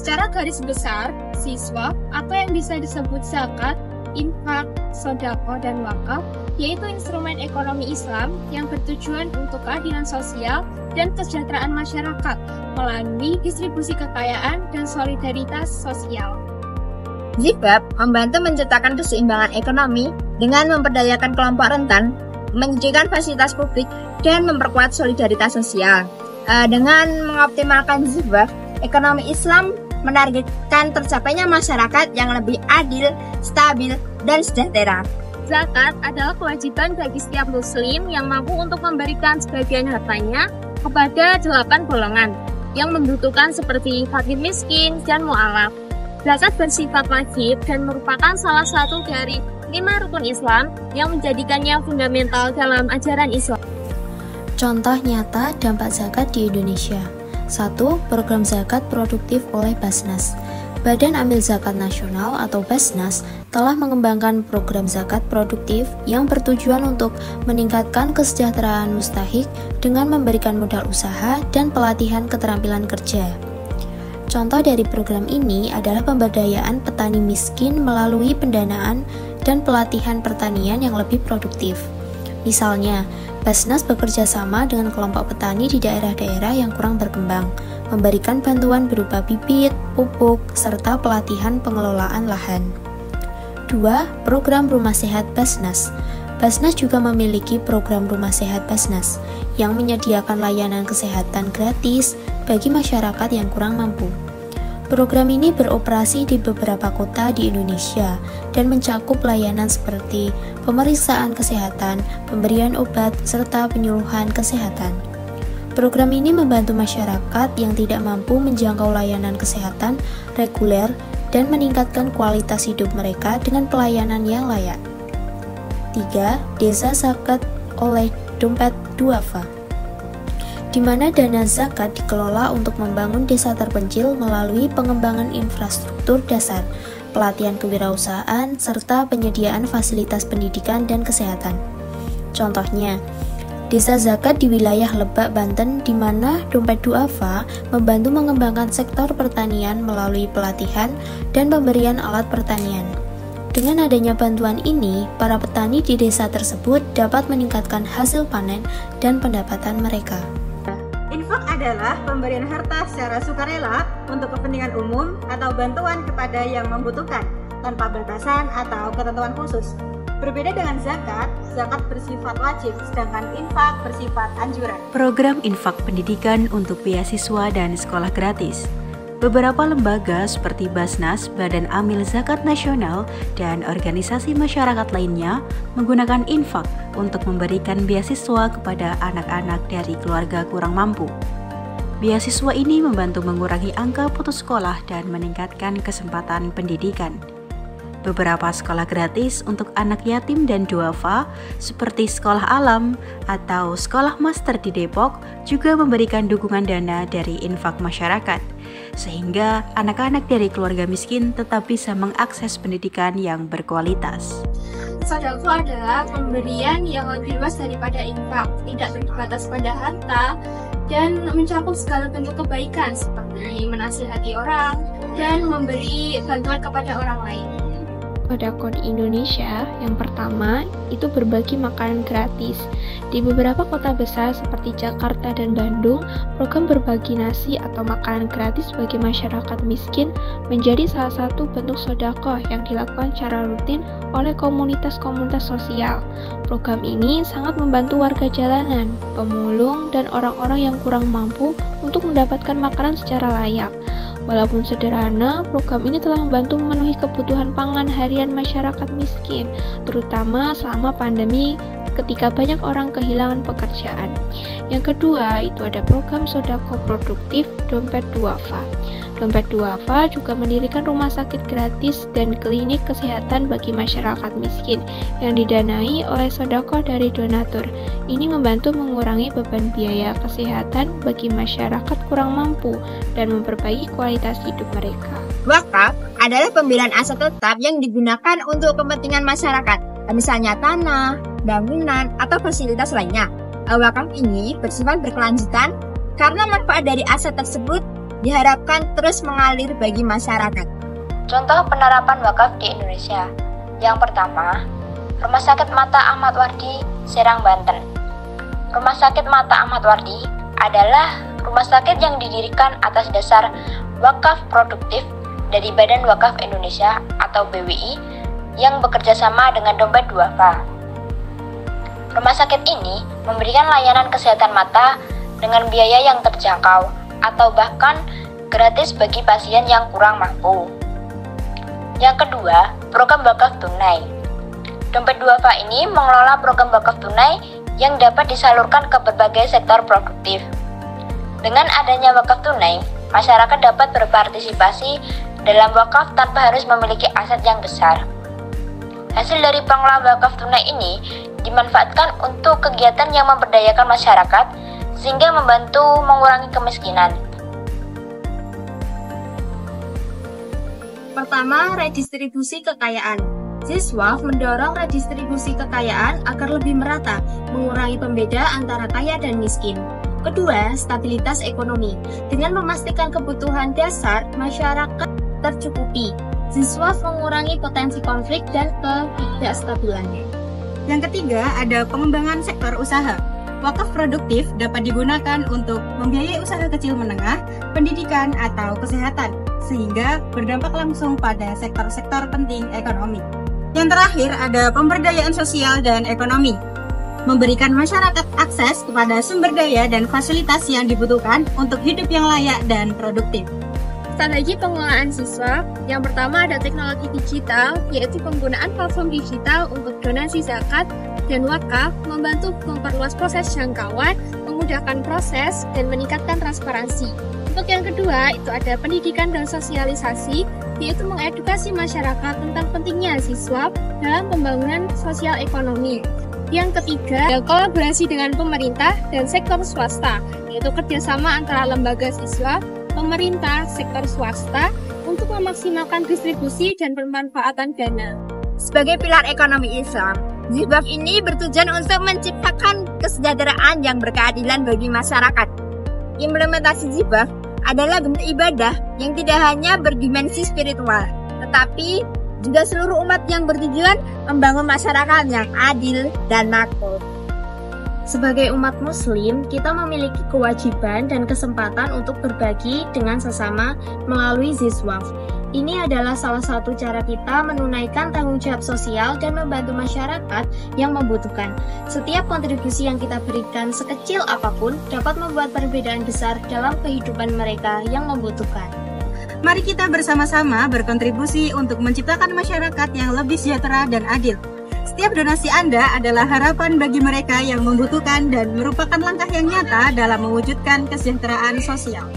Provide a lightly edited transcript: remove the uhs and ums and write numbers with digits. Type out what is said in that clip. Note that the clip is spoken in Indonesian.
Secara garis besar, siswa atau yang bisa disebut zakat, infak, sodaqoh, dan wakaf yaitu instrumen ekonomi Islam yang bertujuan untuk keadilan sosial dan kesejahteraan masyarakat melalui distribusi kekayaan dan solidaritas sosial. Zibab membantu menciptakan keseimbangan ekonomi dengan memperdayakan kelompok rentan, menyediakan fasilitas publik, dan memperkuat solidaritas sosial. Dengan mengoptimalkan Zibab, ekonomi Islam menargetkan tercapainya masyarakat yang lebih adil, stabil, dan sejahtera. Zakat adalah kewajiban bagi setiap muslim yang mampu untuk memberikan sebagian hartanya kepada 8 golongan yang membutuhkan seperti fakir miskin dan mu'alaf. Zakat bersifat wajib dan merupakan salah satu dari 5 rukun Islam yang menjadikannya fundamental dalam ajaran Islam. Contoh nyata dampak zakat di Indonesia. 1. Program zakat produktif oleh Basnas. Badan Amil Zakat Nasional atau Basnas telah mengembangkan program zakat produktif yang bertujuan untuk meningkatkan kesejahteraan mustahik dengan memberikan modal usaha dan pelatihan keterampilan kerja. Contoh dari program ini adalah pemberdayaan petani miskin melalui pendanaan dan pelatihan pertanian yang lebih produktif. Misalnya, Basnas bekerja sama dengan kelompok petani di daerah-daerah yang kurang berkembang, memberikan bantuan berupa bibit, pupuk, serta pelatihan pengelolaan lahan. 2. Program Rumah Sehat Basnas. Basnas juga memiliki program Rumah Sehat Basnas yang menyediakan layanan kesehatan gratis bagi masyarakat yang kurang mampu. Program ini beroperasi di beberapa kota di Indonesia dan mencakup layanan seperti pemeriksaan kesehatan, pemberian obat, serta penyuluhan kesehatan. Program ini membantu masyarakat yang tidak mampu menjangkau layanan kesehatan reguler dan meningkatkan kualitas hidup mereka dengan pelayanan yang layak. 3. Desa Zakat oleh Dompet Duafa, di mana dana zakat dikelola untuk membangun desa terpencil melalui pengembangan infrastruktur dasar, pelatihan kewirausahaan, serta penyediaan fasilitas pendidikan dan kesehatan. Contohnya, desa zakat di wilayah Lebak, Banten, di mana Dompet Duafa membantu mengembangkan sektor pertanian melalui pelatihan dan pemberian alat pertanian. Dengan adanya bantuan ini, para petani di desa tersebut dapat meningkatkan hasil panen dan pendapatan mereka. Infak adalah pemberian harta secara sukarela untuk kepentingan umum atau bantuan kepada yang membutuhkan, tanpa batasan atau ketentuan khusus. Berbeda dengan zakat, zakat bersifat wajib, sedangkan infak bersifat anjuran. Program infak pendidikan untuk beasiswa dan sekolah gratis. Beberapa lembaga seperti Basnas, Badan Amil Zakat Nasional, dan organisasi masyarakat lainnya menggunakan infak untuk memberikan beasiswa kepada anak-anak dari keluarga kurang mampu. Beasiswa ini membantu mengurangi angka putus sekolah dan meningkatkan kesempatan pendidikan. Beberapa sekolah gratis untuk anak yatim dan duafa seperti Sekolah Alam atau Sekolah Master di Depok juga memberikan dukungan dana dari infak masyarakat, sehingga anak-anak dari keluarga miskin tetap bisa mengakses pendidikan yang berkualitas. Sedekah adalah pemberian yang lebih luas daripada infak, tidak terbatas pada harta, dan mencakup segala bentuk kebaikan seperti menasihati orang dan memberi bantuan kepada orang lain. Sodaqoh di Indonesia, yang pertama itu berbagi makanan gratis. Di beberapa kota besar seperti Jakarta dan Bandung, program berbagi nasi atau makanan gratis bagi masyarakat miskin menjadi salah satu bentuk sodaqoh yang dilakukan secara rutin oleh komunitas-komunitas sosial. Program ini sangat membantu warga jalanan, pemulung, dan orang-orang yang kurang mampu untuk mendapatkan makanan secara layak. Walaupun sederhana, program ini telah membantu memenuhi kebutuhan pangan harian masyarakat miskin, terutama selama pandemi ketika banyak orang kehilangan pekerjaan. Yang kedua, itu ada program sodaqoh produktif Dompet Duafa. Dompet Duafa juga mendirikan rumah sakit gratis dan klinik kesehatan bagi masyarakat miskin yang didanai oleh sodaqoh dari donatur. Ini membantu mengurangi beban biaya kesehatan bagi masyarakat kurang mampu dan memperbaiki kualitas hidup mereka. Wakaf adalah pembelian aset tetap yang digunakan untuk kepentingan masyarakat, misalnya tanah, bangunan, atau fasilitas lainnya. Wakaf ini bersifat berkelanjutan karena manfaat dari aset tersebut diharapkan terus mengalir bagi masyarakat. Contoh penerapan wakaf di Indonesia. Yang pertama, Rumah Sakit Mata Ahmad Wardi, Serang, Banten. Rumah Sakit Mata Ahmad Wardi adalah rumah sakit yang didirikan atas dasar wakaf produktif dari Badan Wakaf Indonesia atau BWI yang bekerja sama dengan Dompet Duafa. Rumah sakit ini memberikan layanan kesehatan mata dengan biaya yang terjangkau atau bahkan gratis bagi pasien yang kurang mampu. Yang kedua, program wakaf tunai. Dompet Duafa ini mengelola program wakaf tunai yang dapat disalurkan ke berbagai sektor produktif. Dengan adanya wakaf tunai, masyarakat dapat berpartisipasi dalam wakaf tanpa harus memiliki aset yang besar. Hasil dari pengelolaan wakaf tunai ini dimanfaatkan untuk kegiatan yang memberdayakan masyarakat sehingga membantu mengurangi kemiskinan. Pertama, redistribusi kekayaan. Ziswaf mendorong redistribusi kekayaan agar lebih merata, mengurangi pembeda antara kaya dan miskin. Kedua, stabilitas ekonomi. Dengan memastikan kebutuhan dasar masyarakat tercukupi, Ziswaf mengurangi potensi konflik dan ketidakstabilannya. Yang ketiga, ada pengembangan sektor usaha. Wakaf produktif dapat digunakan untuk membiayai usaha kecil menengah, pendidikan, atau kesehatan, sehingga berdampak langsung pada sektor-sektor penting ekonomi. Yang terakhir, ada pemberdayaan sosial dan ekonomi. Memberikan masyarakat akses kepada sumber daya dan fasilitas yang dibutuhkan untuk hidup yang layak dan produktif. Strategi pengelolaan siswa, yang pertama ada teknologi digital, yaitu penggunaan platform digital untuk donasi zakat dan wakaf, membantu memperluas proses jangkauan, memudahkan proses, dan meningkatkan transparansi. Untuk yang kedua, itu ada pendidikan dan sosialisasi, yaitu mengedukasi masyarakat tentang pentingnya siswa dalam pembangunan sosial ekonomi. Yang ketiga, ada kolaborasi dengan pemerintah dan sektor swasta, yaitu kerjasama antara lembaga siswa, pemerintah, sektor swasta untuk memaksimalkan distribusi dan pemanfaatan dana. Sebagai pilar ekonomi Islam, Ziswaf ini bertujuan untuk menciptakan kesejahteraan yang berkeadilan bagi masyarakat. Implementasi Ziswaf adalah bentuk ibadah yang tidak hanya berdimensi spiritual, tetapi juga seluruh umat yang bertujuan membangun masyarakat yang adil dan makmur. Sebagai umat muslim, kita memiliki kewajiban dan kesempatan untuk berbagi dengan sesama melalui Ziswaf. Ini adalah salah satu cara kita menunaikan tanggung jawab sosial dan membantu masyarakat yang membutuhkan. Setiap kontribusi yang kita berikan sekecil apapun dapat membuat perbedaan besar dalam kehidupan mereka yang membutuhkan. Mari kita bersama-sama berkontribusi untuk menciptakan masyarakat yang lebih sejahtera dan adil. Setiap donasi Anda adalah harapan bagi mereka yang membutuhkan dan merupakan langkah yang nyata dalam mewujudkan kesejahteraan sosial.